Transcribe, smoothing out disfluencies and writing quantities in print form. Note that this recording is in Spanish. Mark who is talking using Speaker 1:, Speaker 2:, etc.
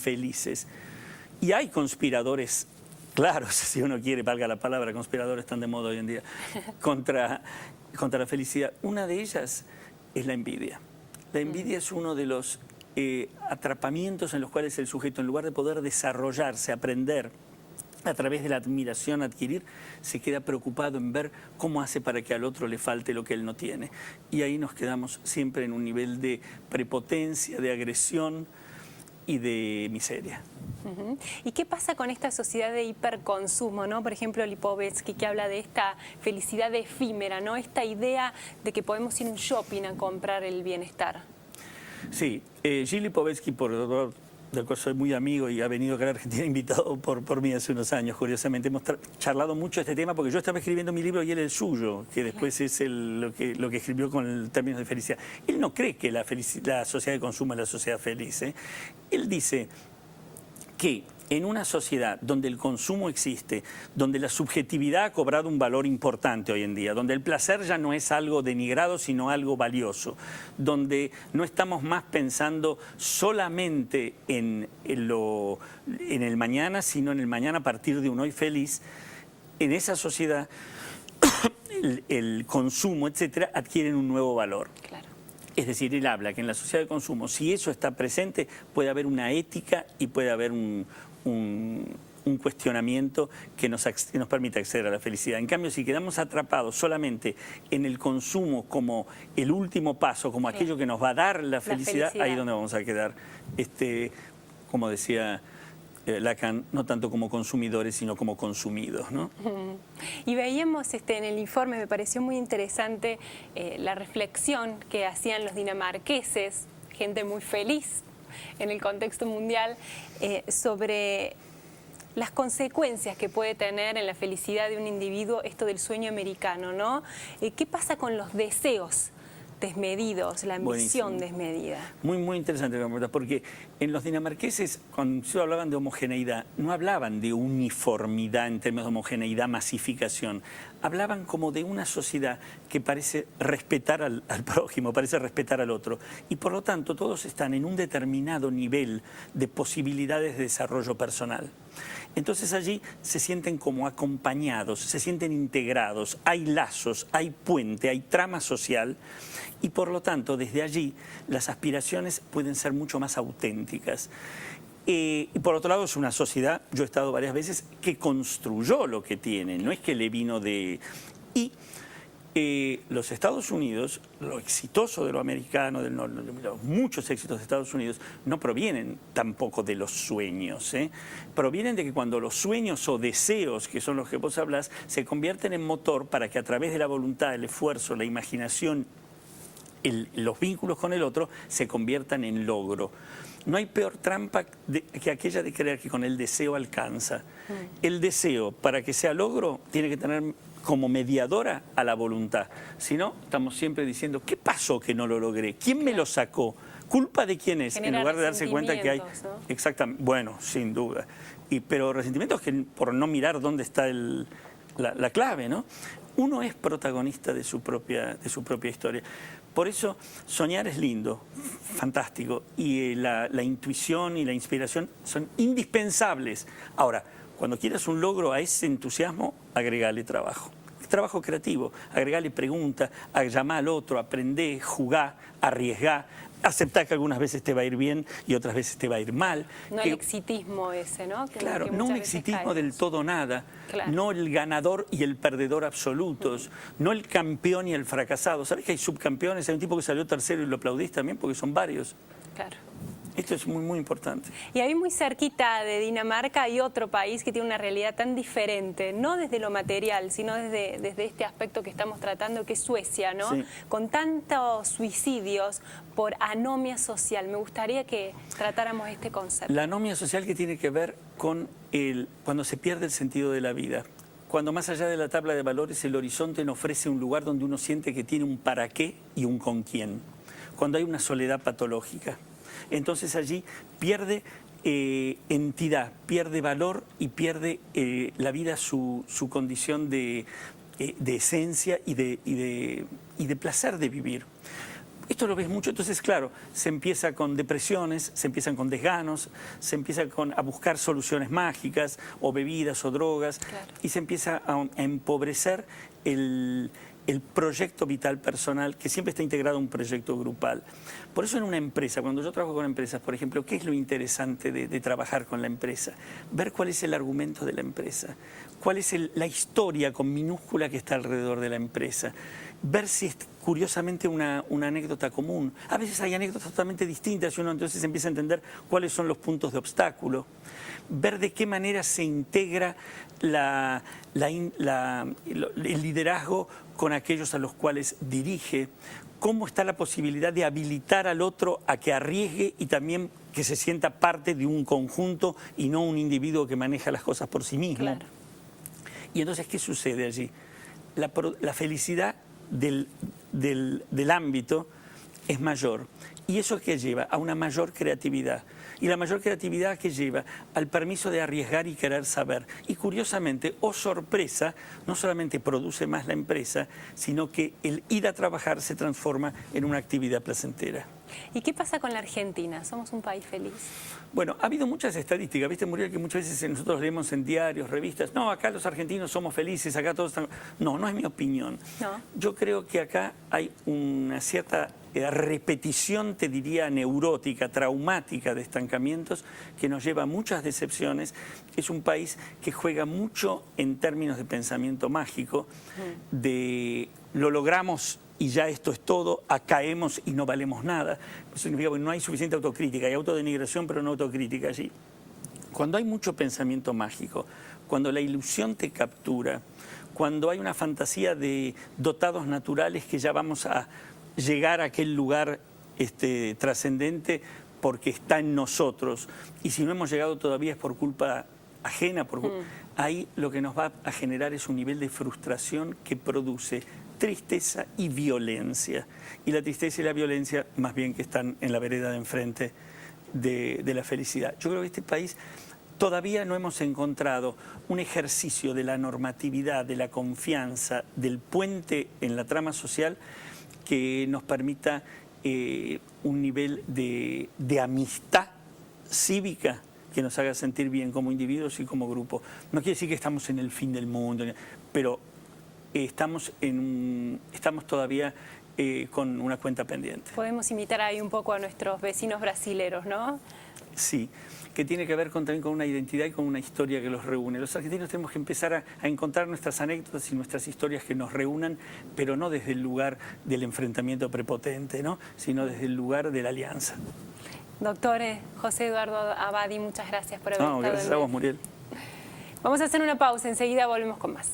Speaker 1: felices. Y hay conspiradores claros, si uno quiere, valga la palabra, conspiradores están de moda hoy en día, contra la felicidad. Una de ellas es la envidia. La envidia es uno de los atrapamientos en los cuales el sujeto, en lugar de poder desarrollarse, aprender, a través de la admiración adquirir, se queda preocupado en ver cómo hace para que al otro le falte lo que él no tiene. Y ahí nos quedamos siempre en un nivel de prepotencia, de agresión y de miseria.
Speaker 2: ¿Y qué pasa con esta sociedad de hiperconsumo, ¿no? Por ejemplo, Lipovetsky, que habla de esta felicidad efímera, ¿no? Esta idea de que podemos ir a un shopping a comprar el bienestar.
Speaker 1: Sí, Gil Lipovetsky, del cual soy muy amigo y ha venido acá a Argentina invitado por mí hace unos años, curiosamente. Hemos charlado mucho este tema porque yo estaba escribiendo mi libro y él el suyo, que después es lo que escribió con el término de felicidad. Él no cree que la sociedad de consumo es la sociedad feliz, ¿eh? Él dice que en una sociedad donde el consumo existe, donde la subjetividad ha cobrado un valor importante hoy en día, donde el placer ya no es algo denigrado, sino algo valioso, donde no estamos más pensando solamente en el mañana, sino en el mañana a partir de un hoy feliz, en esa sociedad el consumo, etcétera, adquieren un nuevo valor.
Speaker 2: Claro.
Speaker 1: Es decir, él habla que en la sociedad de consumo, si eso está presente, puede haber una ética y puede haber un cuestionamiento que nos permita acceder a la felicidad. En cambio, si quedamos atrapados solamente en el consumo como el último paso, como aquello que nos va a dar la felicidad, ahí es donde vamos a quedar, como decía Lacan, no tanto como consumidores, sino como consumidos, ¿no?
Speaker 2: Y veíamos en el informe, me pareció muy interesante la reflexión que hacían los dinamarqueses, gente muy feliz en el contexto mundial, sobre las consecuencias que puede tener en la felicidad de un individuo esto del sueño americano, ¿no? ¿Qué pasa con los deseos desmedidos, la ambición desmedida?
Speaker 1: Muy, muy interesante, porque en los dinamarqueses, cuando se hablaban de homogeneidad, no hablaban de uniformidad en términos de homogeneidad, masificación. Hablaban como de una sociedad que parece respetar al prójimo, parece respetar al otro. Y por lo tanto, todos están en un determinado nivel de posibilidades de desarrollo personal. Entonces allí se sienten como acompañados, se sienten integrados, hay lazos, hay puente, hay trama social y por lo tanto desde allí las aspiraciones pueden ser mucho más auténticas. Y por otro lado es una sociedad, yo he estado varias veces, que construyó lo que tiene, no es que le vino de... los Estados Unidos, lo exitoso de lo americano, los muchos éxitos de Estados Unidos, no provienen tampoco de los sueños, ¿eh? Provienen de que cuando los sueños o deseos, que son los que vos hablas, se convierten en motor para que a través de la voluntad, el esfuerzo, la imaginación, los vínculos con el otro, se conviertan en logro. No hay peor trampa que aquella de creer que con el deseo alcanza. El deseo, para que sea logro, tiene que tener como mediadora a la voluntad. Si no, estamos siempre diciendo, ¿qué pasó que no lo logré? ¿Quién me lo sacó? ¿Culpa de quién es? En lugar de darse cuenta que hay... ¿no? Exactamente, bueno, sin duda. Pero resentimientos que por no mirar dónde está la clave, ¿no? Uno es protagonista de su propia historia. Por eso soñar es lindo, fantástico, y la intuición y la inspiración son indispensables. Ahora, cuando quieras un logro a ese entusiasmo, agregale trabajo. Trabajo creativo, agregale preguntas, llamar al otro, aprender, jugar, arriesgar, aceptar que algunas veces te va a ir bien y otras veces te va a ir mal.
Speaker 2: No el exitismo ese, ¿no?
Speaker 1: Claro, no un exitismo del todo nada, claro. No el ganador y el perdedor absolutos, no el campeón y el fracasado. ¿Sabes que hay subcampeones? Hay un tipo que salió tercero y lo aplaudís también porque son varios. Claro. Esto es muy, muy importante.
Speaker 2: Y ahí muy cerquita de Dinamarca hay otro país que tiene una realidad tan diferente, no desde lo material, sino desde este aspecto que estamos tratando, que es Suecia, ¿no? Sí. Con tantos suicidios por anomia social. Me gustaría que tratáramos este concepto.
Speaker 1: La anomia social que tiene que ver con cuando se pierde el sentido de la vida. Cuando más allá de la tabla de valores el horizonte nos ofrece un lugar donde uno siente que tiene un para qué y un con quién. Cuando hay una soledad patológica. Entonces allí pierde entidad, pierde valor y pierde la vida su condición de esencia y de placer de vivir. Esto lo ves mucho, entonces claro, se empieza con depresiones, se empiezan con desganos, se empieza a buscar soluciones mágicas o bebidas o drogas,
Speaker 2: Claro.
Speaker 1: y se empieza a empobrecer el proyecto vital personal, que siempre está integrado a un proyecto grupal. Por eso en una empresa, cuando yo trabajo con empresas, por ejemplo, ¿qué es lo interesante de trabajar con la empresa? Ver cuál es el argumento de la empresa, cuál es la historia con minúscula que está alrededor de la empresa, ver si es curiosamente una anécdota común. A veces hay anécdotas totalmente distintas y uno entonces empieza a entender cuáles son los puntos de obstáculo, ver de qué manera se integra el liderazgo con aquellos a los cuales dirige, cómo está la posibilidad de habilitar al otro a que arriesgue y también que se sienta parte de un conjunto y no un individuo que maneja las cosas por sí mismo.
Speaker 2: Claro.
Speaker 1: Y entonces, ¿qué sucede allí? La felicidad del ámbito es mayor. ¿Y eso qué lleva? A una mayor creatividad. Y la mayor creatividad que lleva al permiso de arriesgar y querer saber. Y curiosamente, oh sorpresa, no solamente produce más la empresa, sino que el ir a trabajar se transforma en una actividad placentera.
Speaker 2: ¿Y qué pasa con la Argentina? ¿Somos un país feliz?
Speaker 1: Bueno, ha habido muchas estadísticas, ¿viste, Muriel? Que muchas veces nosotros leemos en diarios, revistas, no, acá los argentinos somos felices, acá todos están... No, no es mi opinión.
Speaker 2: No.
Speaker 1: Yo creo que acá hay una cierta repetición, te diría, neurótica, traumática de estancamientos que nos lleva a muchas decepciones. Es un país que juega mucho en términos de pensamiento mágico, de lo logramos y ya esto es todo, caemos y no valemos nada. Eso significa que no hay suficiente autocrítica, hay autodenigración pero no autocrítica allí. Cuando hay mucho pensamiento mágico, cuando la ilusión te captura, cuando hay una fantasía de dotados naturales que ya vamos a llegar a aquel lugar trascendente porque está en nosotros, y si no hemos llegado todavía es por culpa ajena, ahí lo que nos va a generar es un nivel de frustración que produce tristeza y violencia. Y la tristeza y la violencia más bien que están en la vereda de enfrente de la felicidad. Yo creo que este país todavía no hemos encontrado un ejercicio de la normatividad, de la confianza, del puente en la trama social que nos permita un nivel de amistad cívica que nos haga sentir bien como individuos y como grupo. No quiere decir que estamos en el fin del mundo, pero estamos todavía con una cuenta pendiente.
Speaker 2: Podemos imitar ahí un poco a nuestros vecinos brasileros, ¿no?
Speaker 1: Sí, que tiene que ver también con una identidad y con una historia que los reúne. Los argentinos tenemos que empezar a encontrar nuestras anécdotas y nuestras historias que nos reúnan, pero no desde el lugar del enfrentamiento prepotente, ¿no? Sino desde el lugar de la alianza.
Speaker 2: Doctor José Eduardo Abadie, muchas gracias por haber estado.
Speaker 1: Gracias a vos, Muriel.
Speaker 2: Vamos a hacer una pausa, enseguida volvemos con más.